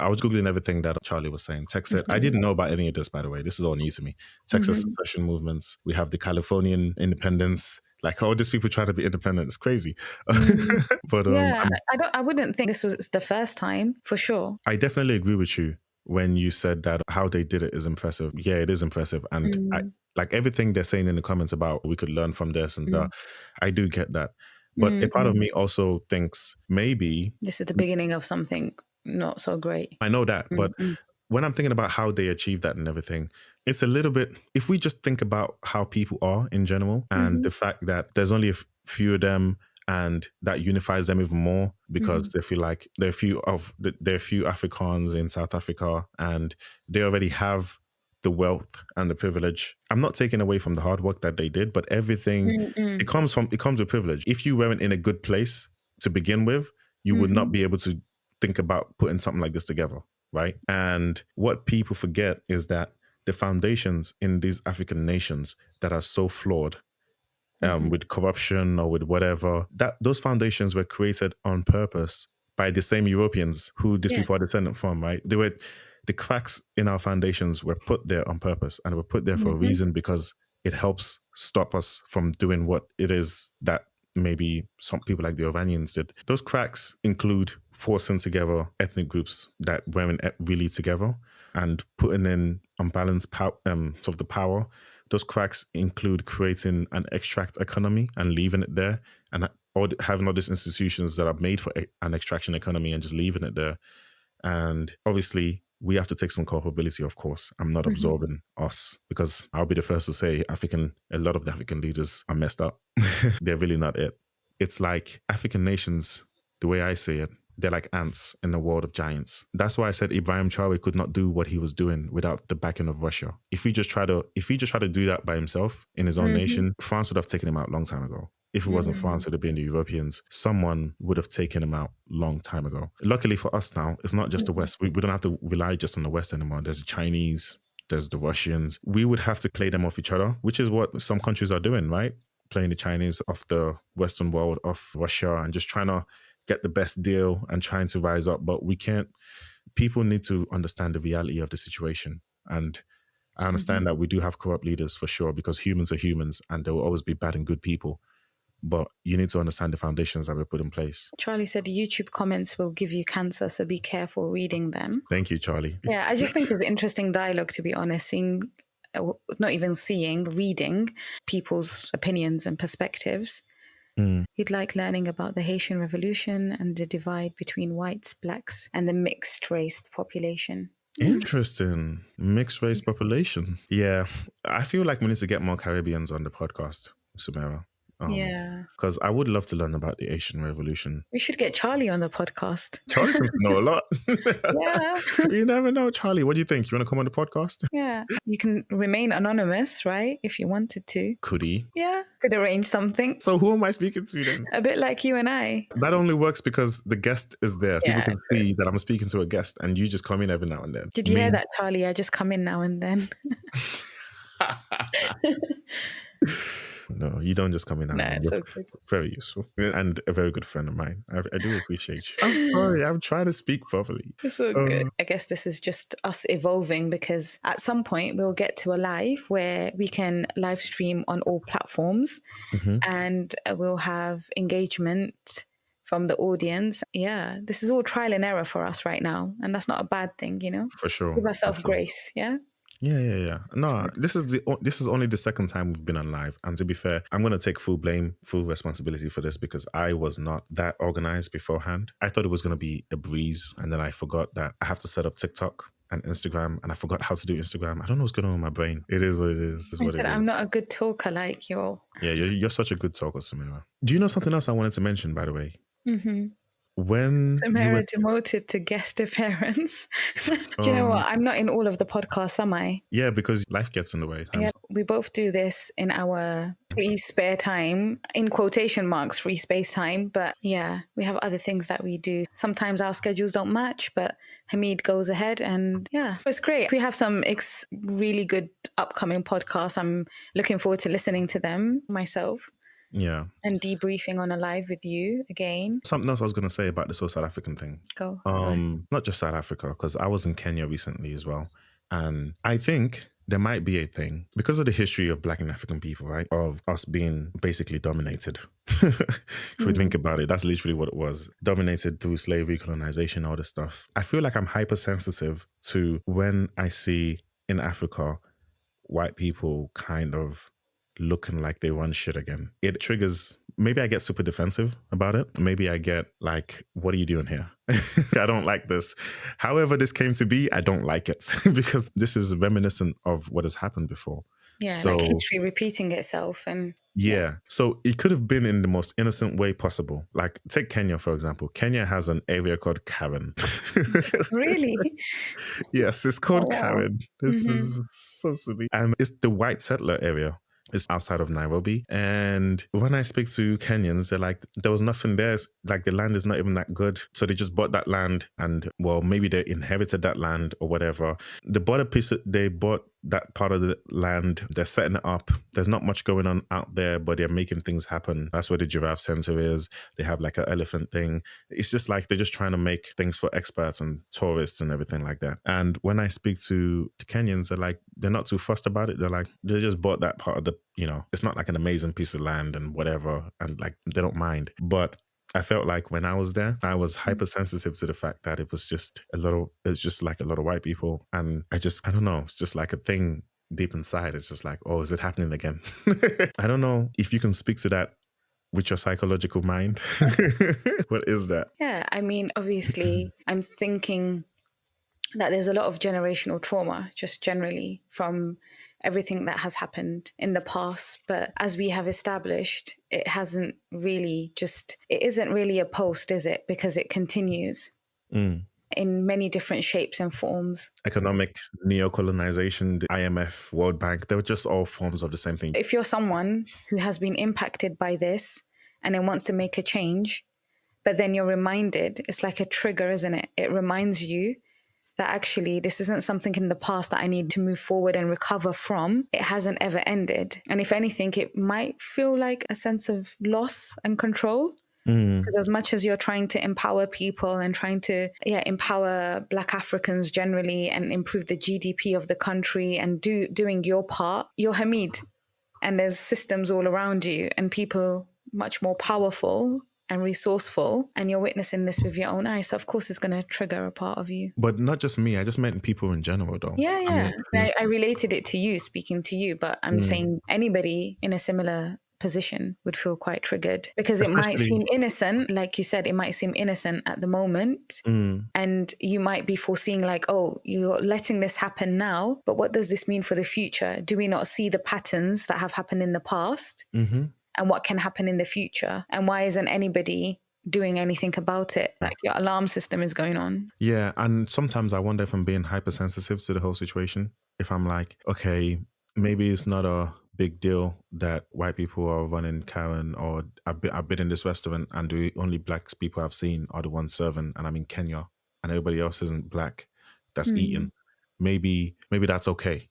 I was Googling everything that Charlie was saying. Texas, I didn't know about any of this, by the way. This is all new to me. Texas secession movements. We have the Californian independence. Like all these people trying to be independent. It's crazy. But yeah, I wouldn't think this was the first time, for sure. I definitely agree with you when you said that how they did it is impressive. Yeah, it is impressive. And like everything they're saying in the comments about we could learn from this and that, I do get that. But a part of me also thinks maybe this is the beginning of something not so great. I know that. But when I'm thinking about how they achieve that and everything, it's a little bit, if we just think about how people are in general and the fact that there's only a few of them and that unifies them even more because they feel like there are a few Africans in South Africa and they already have the wealth and the privilege. I'm not taking away from the hard work that they did, but everything, it comes with privilege. If you weren't in a good place to begin with, you would not be able to think about putting something like this together, right? And what people forget is that the foundations in these African nations that are so flawed, with corruption or with whatever, that those foundations were created on purpose by the same Europeans who these people are descended from, right? The cracks in our foundations were put there on purpose and were put there for a reason because it helps stop us from doing what it is that maybe some people like the Iranians did. Those cracks include forcing together ethnic groups that weren't really together and putting in unbalanced the power. Those cracks include creating an extract economy and leaving it there, and having all these institutions that are made for an extraction economy and just leaving it there. And obviously, we have to take some culpability, of course. I'm not absolving us because I'll be the first to say a lot of the African leaders are messed up. They're really not it. It's like African nations, the way I see it, they're like ants in a world of giants. That's why I said Ibrahim Traore could not do what he was doing without the backing of Russia. If he just tried to do that by himself in his own nation, France would have taken him out a long time ago. If it wasn't France, it would have been the Europeans. Someone would have taken him out a long time ago. Luckily for us now, it's not just the West. We don't have to rely just on the West anymore. There's the Chinese, there's the Russians. We would have to play them off each other, which is what some countries are doing, right? Playing the Chinese off the Western world, off Russia, and just trying to get the best deal and trying to rise up. But we can't. People need to understand the reality of the situation. And I understand that we do have corrupt leaders for sure, because humans are humans and there will always be bad and good people. But you need to understand the foundations that were put in place. Charlie said YouTube comments will give you cancer, so be careful reading them. Thank you, Charlie. Yeah, I just think it's interesting dialogue, to be honest, reading people's opinions and perspectives. You'd like learning about the Haitian Revolution and the divide between whites, blacks, and the mixed race population. Interesting. Mixed race population. Yeah. I feel like we need to get more Caribbeans on the podcast, Sumera. Yeah. Because I would love to learn about the Haitian Revolution. We should get Charlie on the podcast. Charlie seems to know a lot. Yeah. You never know. Charlie, what do you think? You want to come on the podcast? Yeah. You can remain anonymous, right? If you wanted to. Could he? Yeah. Could arrange something. So who am I speaking to then? A bit like you and I. That only works because the guest is there. People can see that I'm speaking to a guest and you just come in every now and then. Did you hear that, Charlie? I just come in now and then. No, you don't just come in. No, it's okay. Very useful and a very good friend of mine. I do appreciate you. I'm sorry. I'm trying to speak properly. It's so good. I guess this is just us evolving, because at some point we'll get to a live where we can live stream on all platforms and we'll have engagement from the audience. Yeah, this is all trial and error for us right now. And that's not a bad thing, you know? For sure. Give ourselves grace, yeah? Yeah. No, this is only the second time we've been on live. And to be fair, I'm going to take full responsibility for this because I was not that organized beforehand. I thought it was going to be a breeze. And then I forgot that I have to set up TikTok and Instagram, and I forgot how to do Instagram. I don't know what's going on with my brain. It is what it is. I'm not a good talker like you. Yeah, you're such a good talker, Samira. Do you know something else I wanted to mention, by the way? When Samira demoted to guest appearance. Do you know what? I'm not in all of the podcasts, am I? Yeah, because life gets in the way. Yeah, we both do this in our free spare time, in quotation marks, free space time. But yeah, we have other things that we do. Sometimes our schedules don't match, but Hamid goes ahead and yeah, it's great. We have some really good upcoming podcasts. I'm looking forward to listening to them myself. Yeah. and debriefing on a live with you again. Something else I was going to say about this whole South African thing. Go ahead. Not just South Africa, because I was in Kenya recently as well. And I think there might be a thing because of the history of Black and African people, right? Of us being basically dominated. If we think Mm. about it, that's literally what it was. Dominated through slavery, colonization, all this stuff. I feel like I'm hypersensitive to when I see in Africa white people kind of looking like they run shit again. It triggers, maybe I get super defensive about it. Maybe I get like, what are you doing here? I don't like this. However, this came to be, I don't like it because this is reminiscent of what has happened before. Yeah, like So, history repeating itself, and yeah. yeah. So it could have been in the most innocent way possible. Like, take Kenya, for example. Kenya has an area called Karen. Really? Yes, it's Oh, called wow. Karen. This Hmm. is so silly. And it's the white settler area. It's outside of Nairobi. And when I speak to Kenyans, they're like, there was nothing there. It's like the land is not even that good. So they just bought that land and, well, maybe they inherited that land or whatever. They bought a piece of, they bought that part of the land. They're setting it up. There's not much going on out there, but they're making things happen. That's where the giraffe center is. They have like an elephant thing. It's just like they're just trying to make things for experts and tourists and everything like that. And when I speak to the Kenyans, they're like, they're not too fussed about it. They're like, they just bought that part of the, it's not like an amazing piece of land and whatever. And like, they don't mind. But I felt like when I was there, I was hypersensitive to the fact that it's just like a lot of white people. And I don't know, it's just like a thing deep inside. It's just like, oh, is it happening again? I don't know if you can speak to that with your psychological mind. What is that? Yeah, I mean, obviously, I'm thinking that there's a lot of generational trauma just generally from everything that has happened in the past. But as we have established, it isn't really a post, is it? Because it continues Mm. in many different shapes and forms. Economic neocolonization, the IMF, World Bank, they were just all forms of the same thing. If you're someone who has been impacted by this and then wants to make a change, but then you're reminded, it's like a trigger, isn't it? It reminds you that actually this isn't something in the past that I need to move forward and recover from. It hasn't ever ended. And if anything, it might feel like a sense of loss and control. Because as much as you're trying to empower people and trying to empower Black Africans generally and improve the GDP of the country and doing your part, you're Hamid. And there's systems all around you and people much more powerful and resourceful, and you're witnessing this with your own eyes. So of course it's going to trigger a part of you. But not just me. I just meant people in general, though. Yeah, I yeah. mean, I related it to you, speaking to you, but I'm saying anybody in a similar position would feel quite triggered because it might especially, seem innocent. Like you said, it might seem innocent at the moment. And you might be foreseeing like, oh, you're letting this happen now, but what does this mean for the future? Do we not see the patterns that have happened in the past and what can happen in the future? And why isn't anybody doing anything about it? Like your alarm system is going on. yeah. And sometimes I wonder if I'm being hypersensitive to the whole situation. If I'm like, okay, maybe it's not a big deal that white people are running Karen, or I've been in this restaurant and the only black people I've seen are the ones serving, and I'm in Kenya and everybody else isn't black that's eating. Maybe that's okay.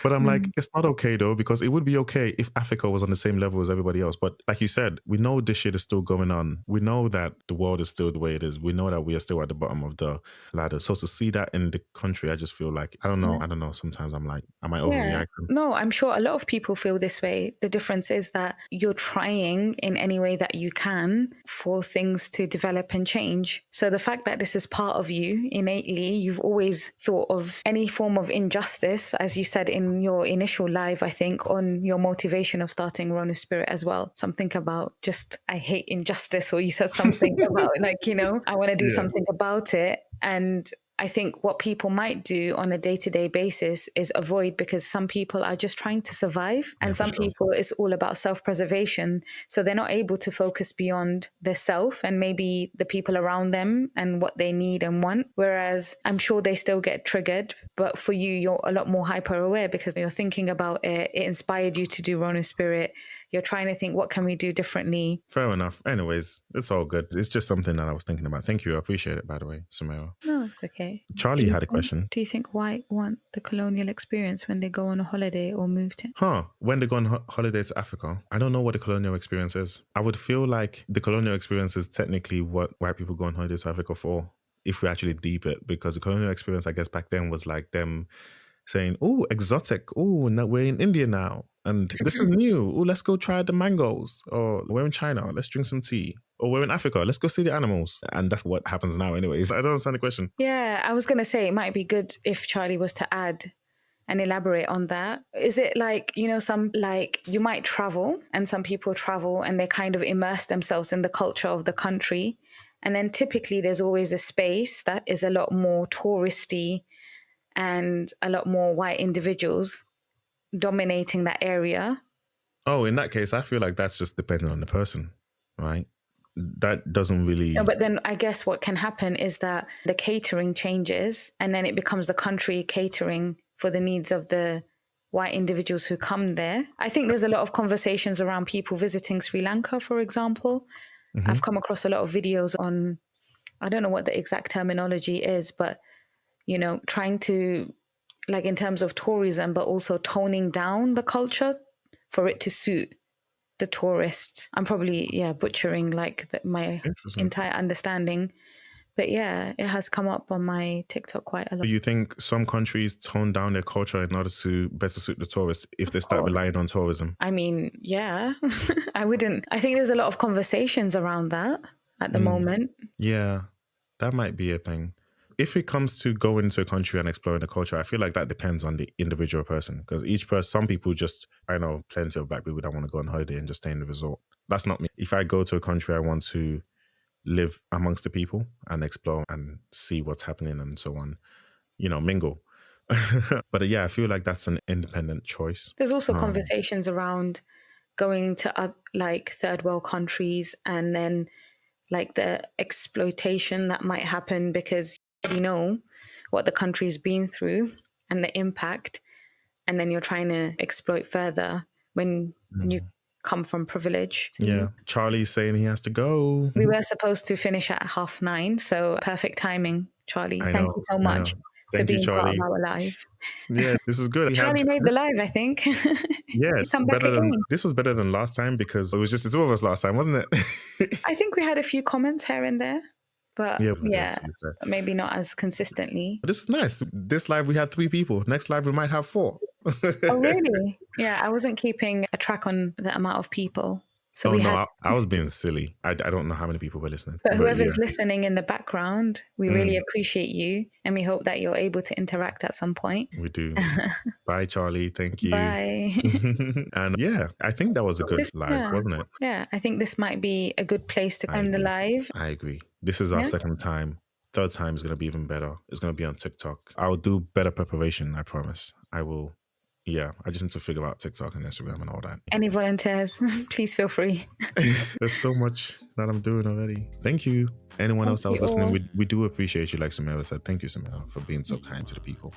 But I'm like, it's not okay though, because it would be okay if Africa was on the same level as everybody else. But like you said, we know this shit is still going on. We know that the world is still the way it is. We know that we are still at the bottom of the ladder. So to see that in the country, I just feel like, I don't know. Sometimes I'm like, am I Yeah. overreacting? No, I'm sure a lot of people feel this way. The difference is that you're trying in any way that you can for things to develop and change. So the fact that this is part of you innately, you've always thought of any form of injustice, as you said in your initial live, I think, on your motivation of starting Rona Spirit as well. Something about just, I hate injustice, or you said something about like, I want to do Yeah. something about it. And I think what people might do on a day-to-day basis is avoid, because some people are just trying to survive, and Yeah, for some sure. people it's all about self-preservation. So they're not able to focus beyond their self and maybe the people around them and what they need and want. Whereas I'm sure they still get triggered, but for you, you're a lot more hyper aware because you're thinking about it. It inspired you to do Rona Spirit. you're trying to think, what can we do differently? Fair enough. Anyways, it's all good. It's just something that I was thinking about. Thank you. I appreciate it, by the way, Samira. No, it's okay. Charlie had a question. Do you think white want the colonial experience when they go on a holiday or move to? When they go on holiday to Africa, I don't know what the colonial experience is. I would feel like the colonial experience is technically what white people go on holiday to Africa for, if we actually deep it, because the colonial experience, I guess, back then was like them saying, oh, exotic. Oh, no, we're in India now. And this is new. Oh, let's go try the mangoes. Or we're in China. Let's drink some tea. Or we're in Africa. Let's go see the animals. And that's what happens now anyways. I don't understand the question. Yeah, I was going to say it might be good if Charlie was to add and elaborate on that. Is it like, some like you might travel and some people travel and they kind of immerse themselves in the culture of the country. And then typically there's always a space that is a lot more touristy and a lot more white individuals dominating that area. Oh, in that case, I feel like that's just dependent on the person, right? That doesn't really... No, but then I guess what can happen is that the catering changes and then it becomes the country catering for the needs of the white individuals who come there. I think there's a lot of conversations around people visiting Sri Lanka, for example. Mm-hmm. I've come across a lot of videos on, I don't know what the exact terminology is, but, trying to, like in terms of tourism, but also toning down the culture for it to suit the tourists. I'm probably, butchering my entire understanding. But yeah, it has come up on my TikTok quite a lot. Do you think some countries tone down their culture in order to better suit the tourists if they start relying on tourism? I mean, yeah, I wouldn't. I think there's a lot of conversations around that at the moment. Yeah, that might be a thing. If it comes to going to a country and exploring the culture, I feel like that depends on the individual person, because each person, some people just, I know plenty of black people that want to go on holiday and just stay in the resort. That's not me. If I go to a country, I want to live amongst the people and explore and see what's happening and so on, mingle. But yeah, I feel like that's an independent choice. There's also conversations around going to like third world countries and then like the exploitation that might happen because you know what the country's been through and the impact, and then you're trying to exploit further when you come from privilege. Yeah. Charlie's saying he has to go. We were supposed to finish at 9:30, so perfect timing, Charlie. Thank you so much for being part of our live. Yeah, this was good. Charlie made the live, I think. Yes, this was better than last time because it was just the two of us last time, wasn't it? I think we had a few comments here and there, but maybe not as consistently. This is nice. This live we had 3 people. Next live we might have 4. Oh, really? Yeah, I wasn't keeping a track on the amount of people. So I was being silly. I don't know how many people were listening. But whoever's listening in the background, we really appreciate you. And we hope that you're able to interact at some point. We do. Bye, Charlie. Thank you. Bye. And yeah, I think that was a good live, wasn't it? Yeah, I think this might be a good place to end the live. I agree. This is our second time. Third time is going to be even better. It's going to be on TikTok. I'll do better preparation, I promise. I will. Yeah, I just need to figure out TikTok and Instagram and all that. Any volunteers, please feel free. There's so much that I'm doing already. Thank you. Anyone else that was listening, we do appreciate you, like Samira said. Thank you, Samira, for being so kind to the people.